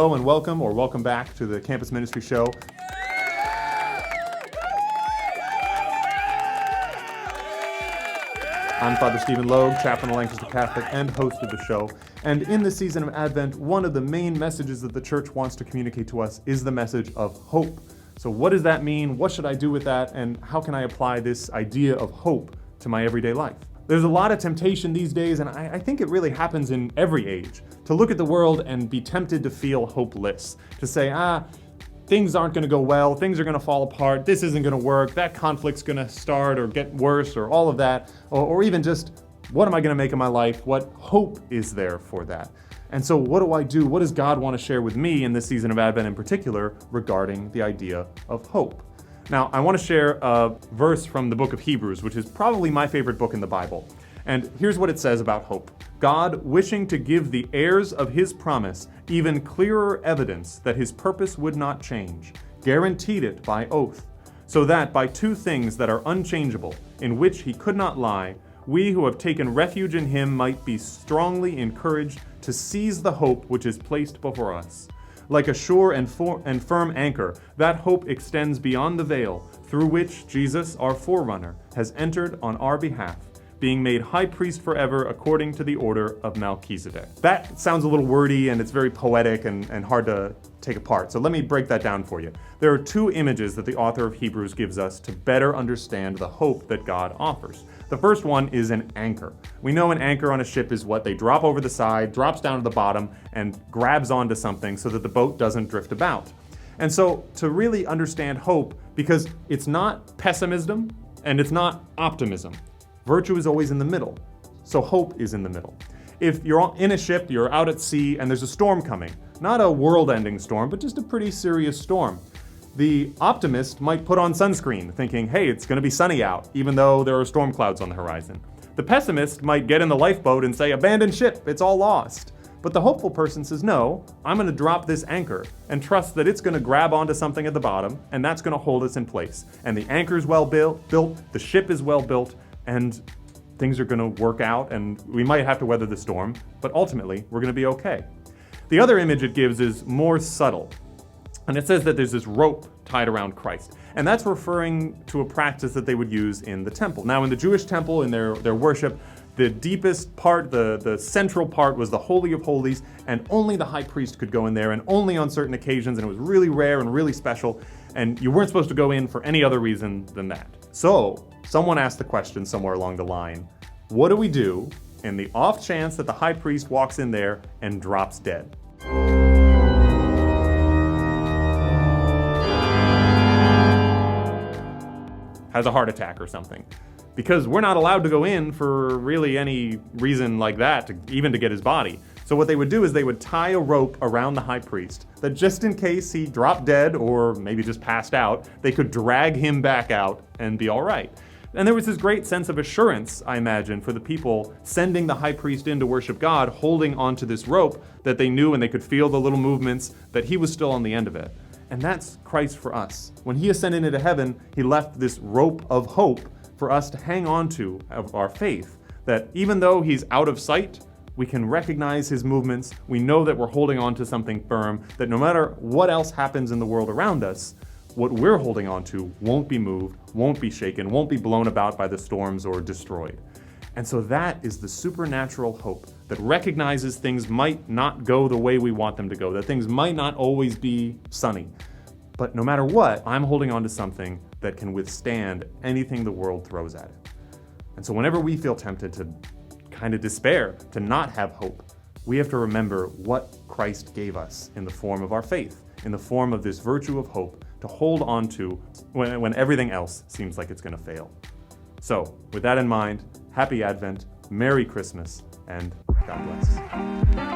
Hello and welcome, or welcome back to the Campus Ministry Show. I'm Father Stephen Logue, chaplain of Lancaster Catholic and host of the show. And in this season of Advent, one of the main messages that the church wants to communicate to us is the message of hope. So what does that mean? What should I do with that? And how can I apply this idea of hope to my everyday life? There's a lot of temptation these days, and I think it really happens in every age, to look at the world and be tempted to feel hopeless, to say, things aren't going to go well, things are going to fall apart, this isn't going to work, that conflict's going to start or get worse, or all of that, or even just, what am I going to make of my life? What hope is there for that? And so what do I do? What does God want to share with me in this season of Advent in particular regarding the idea of hope? Now, I want to share a verse from the book of Hebrews, which is probably my favorite book in the Bible. And here's what it says about hope. God, wishing to give the heirs of his promise even clearer evidence that his purpose would not change, guaranteed it by oath, so that by two things that are unchangeable, in which he could not lie, we who have taken refuge in him might be strongly encouraged to seize the hope which is placed before us. Like a sure and firm anchor, that hope extends beyond the veil through which Jesus, our forerunner, has entered on our behalf, being made high priest forever according to the order of Melchizedek. That sounds a little wordy and it's very poetic and hard to take apart. So let me break that down for you. There are two images that the author of Hebrews gives us to better understand the hope that God offers. The first one is an anchor. We know an anchor on a ship is what they drop over the side, drops down to the bottom, and grabs onto something so that the boat doesn't drift about. And so to really understand hope, because it's not pessimism and it's not optimism, virtue is always in the middle, so hope is in the middle. If you're in a ship, you're out at sea, and there's a storm coming, not a world-ending storm, but just a pretty serious storm, the optimist might put on sunscreen, thinking, hey, it's going to be sunny out, even though there are storm clouds on the horizon. The pessimist might get in the lifeboat and say, abandon ship, it's all lost. But the hopeful person says, no, I'm going to drop this anchor and trust that it's going to grab onto something at the bottom, and that's going to hold us in place. And the anchor is well built, the ship is well built, and things are going to work out, and we might have to weather the storm, but ultimately, we're going to be okay. The other image it gives is more subtle, and it says that there's this rope tied around Christ, and that's referring to a practice that they would use in the temple. Now, in the Jewish temple, in their worship, the deepest part, the central part, was the Holy of Holies, and only the high priest could go in there, and only on certain occasions, and it was really rare and really special, and you weren't supposed to go in for any other reason than that. So, someone asked the question somewhere along the line, what do we do in the off chance that the high priest walks in there and drops dead? Has a heart attack or something. Because we're not allowed to go in for really any reason like that, even to get his body. So what they would do is they would tie a rope around the high priest, that just in case he dropped dead or maybe just passed out, they could drag him back out and be all right. And there was this great sense of assurance, I imagine, for the people sending the high priest in to worship God, holding onto this rope that they knew, and they could feel the little movements, that he was still on the end of it. And that's Christ for us. When he ascended into heaven, he left this rope of hope for us to hang on to of our faith, that even though he's out of sight, we can recognize his movements, we know that we're holding on to something firm, that no matter what else happens in the world around us, what we're holding on to won't be moved, won't be shaken, won't be blown about by the storms or destroyed. And so that is the supernatural hope that recognizes things might not go the way we want them to go, that things might not always be sunny. But no matter what, I'm holding on to something that can withstand anything the world throws at it. And so whenever we feel tempted to kind of despair, to not have hope, we have to remember what Christ gave us in the form of our faith, in the form of this virtue of hope to hold on to when everything else seems like it's going to fail. So, with that in mind, happy Advent, Merry Christmas, and God bless.